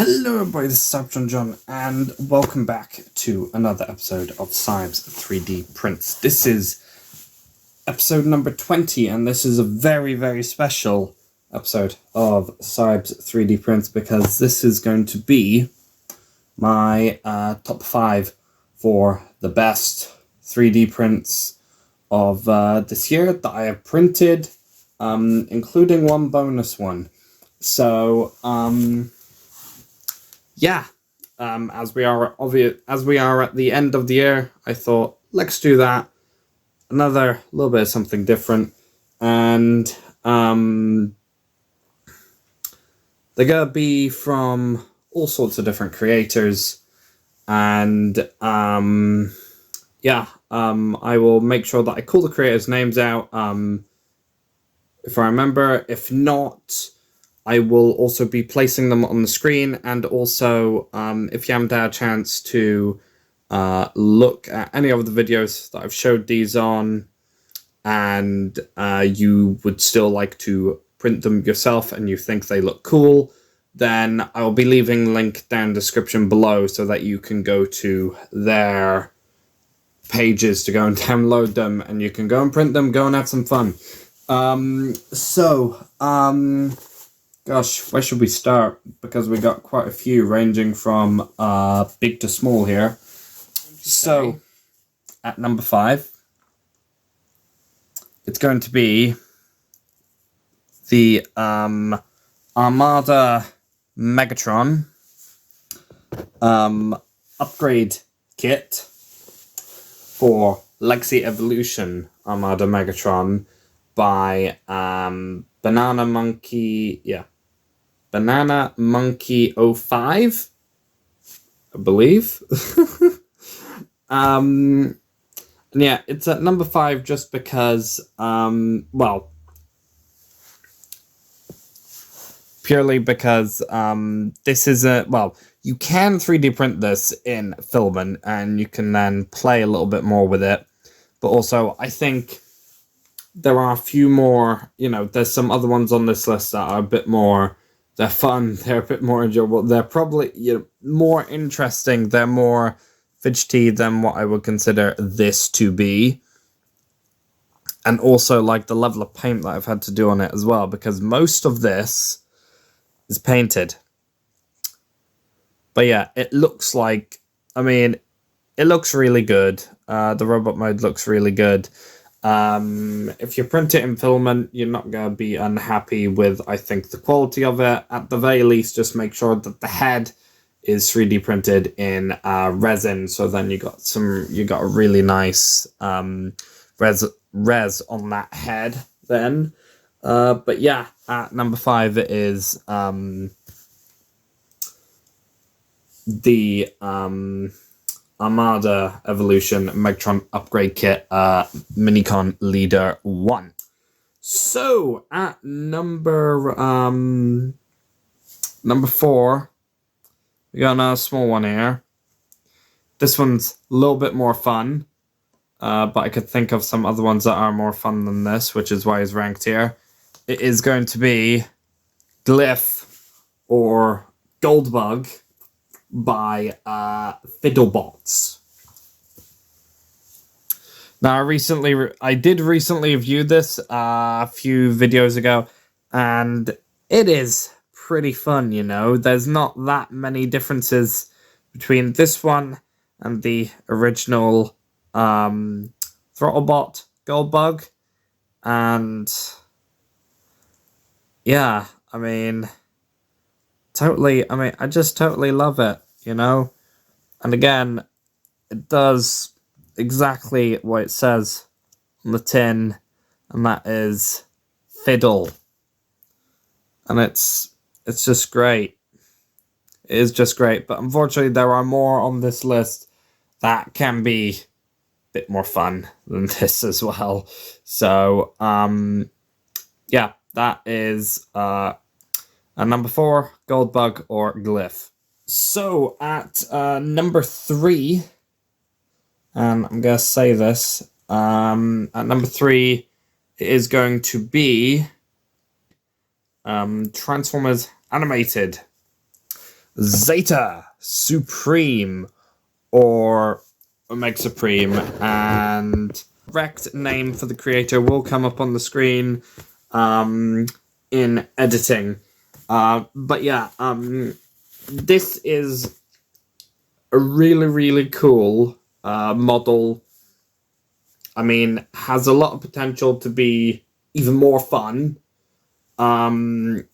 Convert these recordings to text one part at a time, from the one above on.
Hello everybody, this is Cybes John, and welcome back to another episode of Cybes 3D Prints. This is episode number 20, and this is a very, very special episode of Cybes 3D Prints because this is going to be my top 5 for the best 3D prints of this year that I have printed, including one bonus one. So, yeah, as we are at the end of the year, I thought let's do that. Another little bit of something different, and they're gonna be from all sorts of different creators, and I will make sure that I call the creators' names out if I remember. If not, I will also be placing them on the screen, and also if you haven't had a chance to look at any of the videos that I've showed these on, and you would still like to print them yourself and you think they look cool, then I will be leaving a link down in the description below so that you can go to their pages to go and download them, and you can go and print them, go and have some fun. Gosh, where should we start? Because we got quite a few ranging from big to small here. So, at number 5, it's going to be the Armada Megatron upgrade kit for Legacy Evolution Armada Megatron by Banana Monkey 05, I believe. And yeah, it's at number 5 just because, purely because this is you can 3D print this in filament and you can then play a little bit more with it. But also, I think there are a few more, there's some other ones on this list that are a bit more, they're fun, they're a bit more enjoyable, they're probably more interesting, they're more fidgety than what I would consider this to be. And also, like, the level of paint that I've had to do on it as well, because most of this is painted. But yeah, it looks like, it looks really good. The robot mode looks really good. If you print it in filament, you're not going to be unhappy with, I think, the quality of it. At the very least, just make sure that the head is 3D printed in resin, so then you got a really nice res on that head then. But yeah, at number 5 it is the Armada Evolution Megatron Upgrade Kit Minicon Leader 1. So at number 4, we got another small one here. This one's a little bit more fun, but I could think of some other ones that are more fun than this, which is why it's ranked here. It is going to be Glyph or Goldbug by Fiddlebots. Now, I did recently review this a few videos ago, and it is pretty fun, There's not that many differences between this one and the original Throttlebot Goldbug, and yeah, I just totally love it, And again, it does exactly what it says on the tin, and that is fiddle. And it's just great. It is just great. But unfortunately, there are more on this list that can be a bit more fun than this as well. So, yeah, that is at number 4, Goldbug or Glyph. So at number 3, and I'm going to say this, at number 3 it is going to be Transformers Animated. Zeta Supreme or Omega Supreme, and correct name for the creator will come up on the screen in editing. But yeah, this is a really cool model. I mean, has a lot of potential to be even more fun. And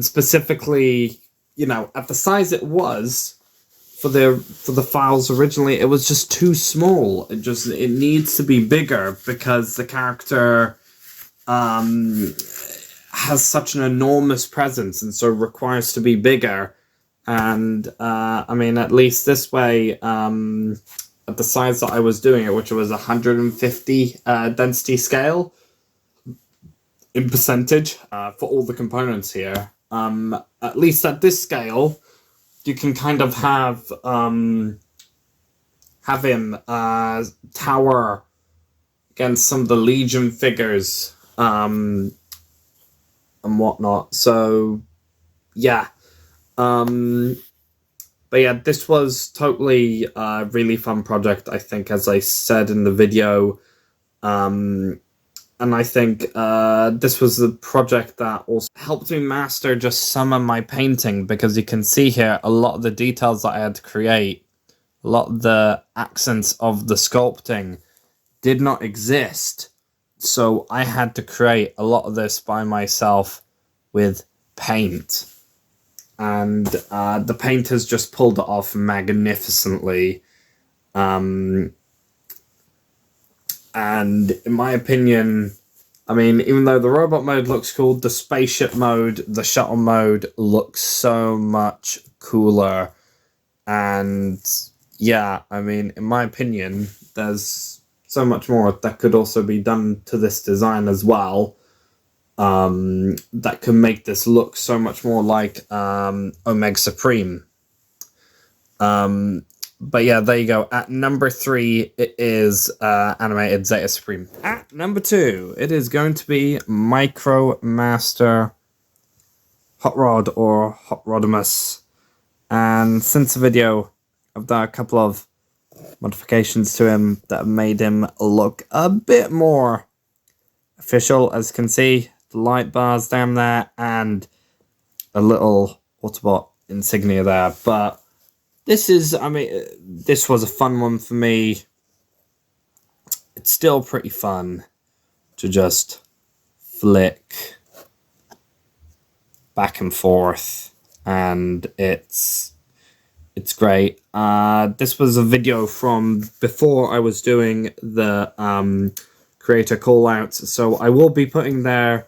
specifically, you know, at the size it was for the files originally, it was just too small. It needs to be bigger because the character has such an enormous presence and so requires to be bigger. And I mean, at least this way, at the size that I was doing it, which was 150 density scale in percentage for all the components here, at least at this scale, you can kind of have him tower against some of the Legion figures and whatnot. So yeah, but yeah, this was totally a really fun project, I think, as I said in the video. And I think this was the project that also helped me master just some of my painting, because you can see here a lot of the details that I had to create, a lot of the accents of the sculpting did not exist. So I had to create a lot of this by myself with paint. And the painters just pulled it off magnificently. And in my opinion, I mean, even though the robot mode looks cool, the spaceship mode, the shuttle mode looks so much cooler. And yeah, I mean, in my opinion, there's so much more that could also be done to this design as well. That could make this look so much more like Omega Supreme. But yeah, there you go. At number 3, it is animated Zeta Supreme. At number 2, it is going to be MicroMaster Hot Rod or Hot Rodimus. And since the video, I've done a couple of modifications to him that have made him look a bit more official. As you can see, the light bars down there and a little Autobot insignia there. But this is, I mean, this was a fun one for me. It's still pretty fun to just flick back and forth, and it's great. This was a video from before I was doing the creator callouts, so I will be putting their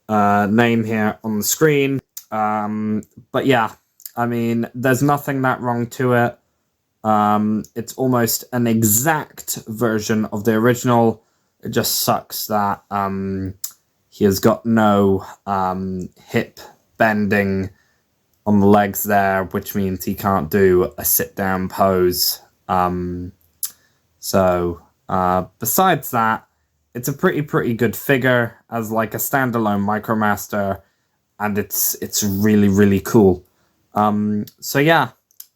name here on the screen. But yeah, I mean, there's nothing that wrong to it. It's almost an exact version of the original. It just sucks that he has got no hip bending on the legs there, which means he can't do a sit-down pose. So besides that, it's a pretty good figure as like a standalone MicroMaster, and it's really cool. So yeah,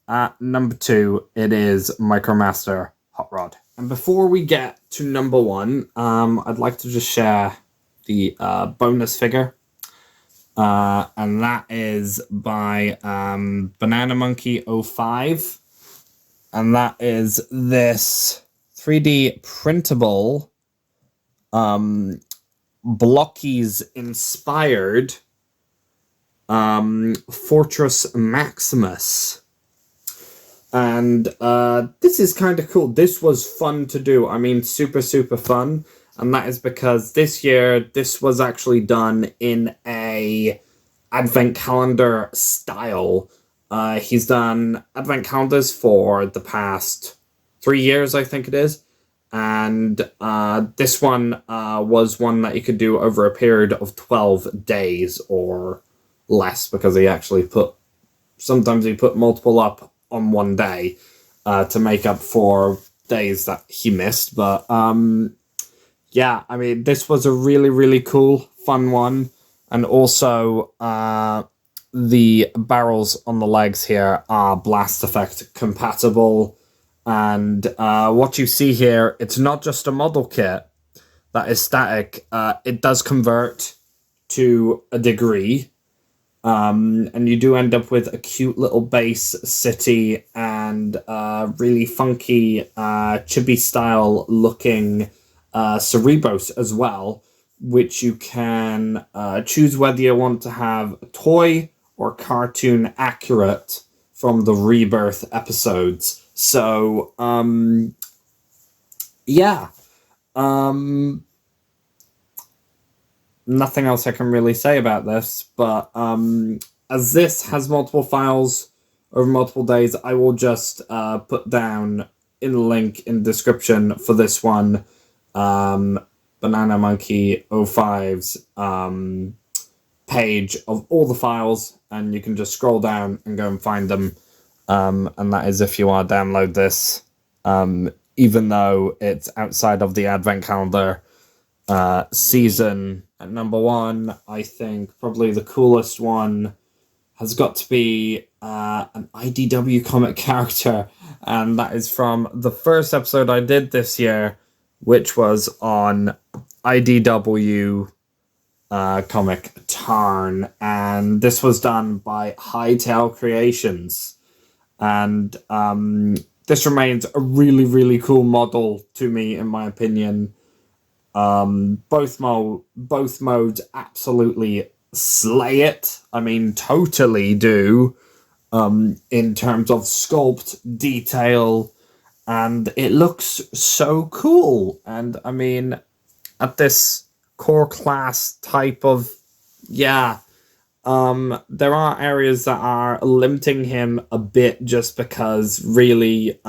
at number 2, it is MicroMaster Hot Rod. And before we get to number 1, I'd like to just share the bonus figure. And that is by Banana Monkey 05. And that is this 3D printable Blockies inspired Fortress Maximus. And this is kind of cool. This was fun to do. I mean, super fun. And that is because this year, this was actually done in a advent calendar style. He's done advent calendars for the past 3 years, I think it is. And this one was one that you could do over a period of 12 days or less, because he actually sometimes he put multiple up on one day to make up for days that he missed. But yeah, I mean, this was a really cool, fun one. And also, the barrels on the legs here are blast effect compatible. And what you see here, it's not just a model kit that is static. It does convert to a degree. And you do end up with a cute little base city and really funky chibi style looking Cerebos as well, which you can choose whether you want to have toy or cartoon accurate from the Rebirth episodes. So, yeah. Nothing else I can really say about this, but as this has multiple files over multiple days, I will just put down in the link in the description for this one, Banana Monkey 05's page of all the files, and you can just scroll down and go and find them. And that is if you want to download this, even though it's outside of the Advent Calendar season. At number one, I think probably the coolest one has got to be an IDW comic character, and that is from the first episode I did this year, which was on IDW comic Tarn, and this was done by Hightail Creations, and this remains a really, really cool model to me, in my opinion. Both modes absolutely slay it. I mean, totally do, in terms of sculpt, detail, and it looks so cool. And I mean, at this core class type of, there are areas that are limiting him a bit just because really,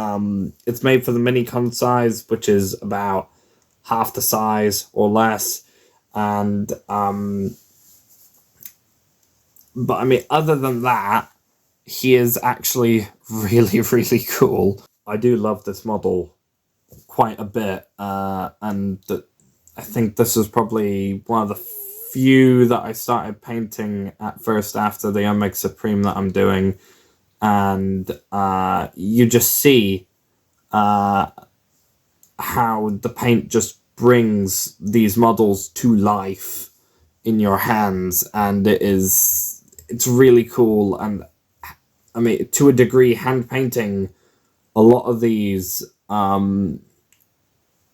it's made for the mini-con size, which is about half the size or less, and but I mean, other than that, he is actually really, really cool. I do love this model quite a bit, and I think this is probably one of the few that I started painting at first after the Omega Supreme that I'm doing, and you just see how the paint just brings these models to life in your hands, and it's really cool. And I mean, to a degree, hand painting a lot of these,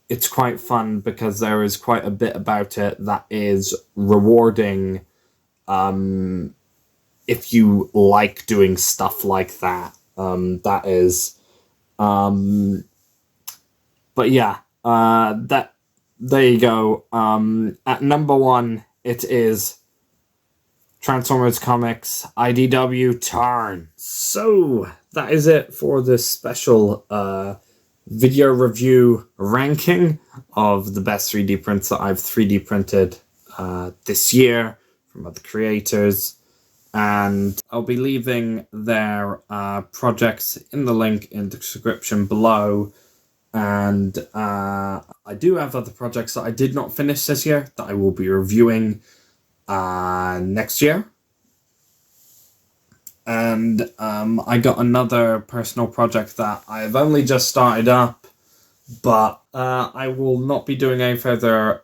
it's quite fun because there is quite a bit about it that is rewarding if you like doing stuff like that. That is but yeah, there you go. At number one, it is Transformers Comics IDW Tarn. So that is it for this special video review ranking of the best 3D prints that I've 3D printed this year from other creators. And I'll be leaving their projects in the link in the description below. And I do have other projects that I did not finish this year that I will be reviewing next year. And I got another personal project that I've only just started up, but I will not be doing any further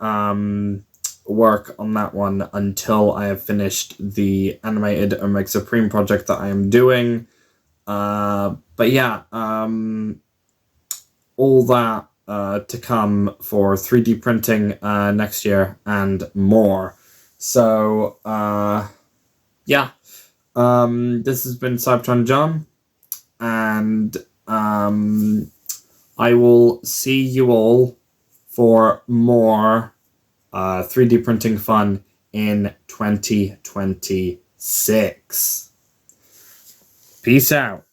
work on that one until I have finished the animated Omega Supreme project that I am doing. But yeah, all that to come for 3D printing next year and more. So, yeah. This has been Cybertron John, and I will see you all for more 3D printing fun in 2026. Peace out.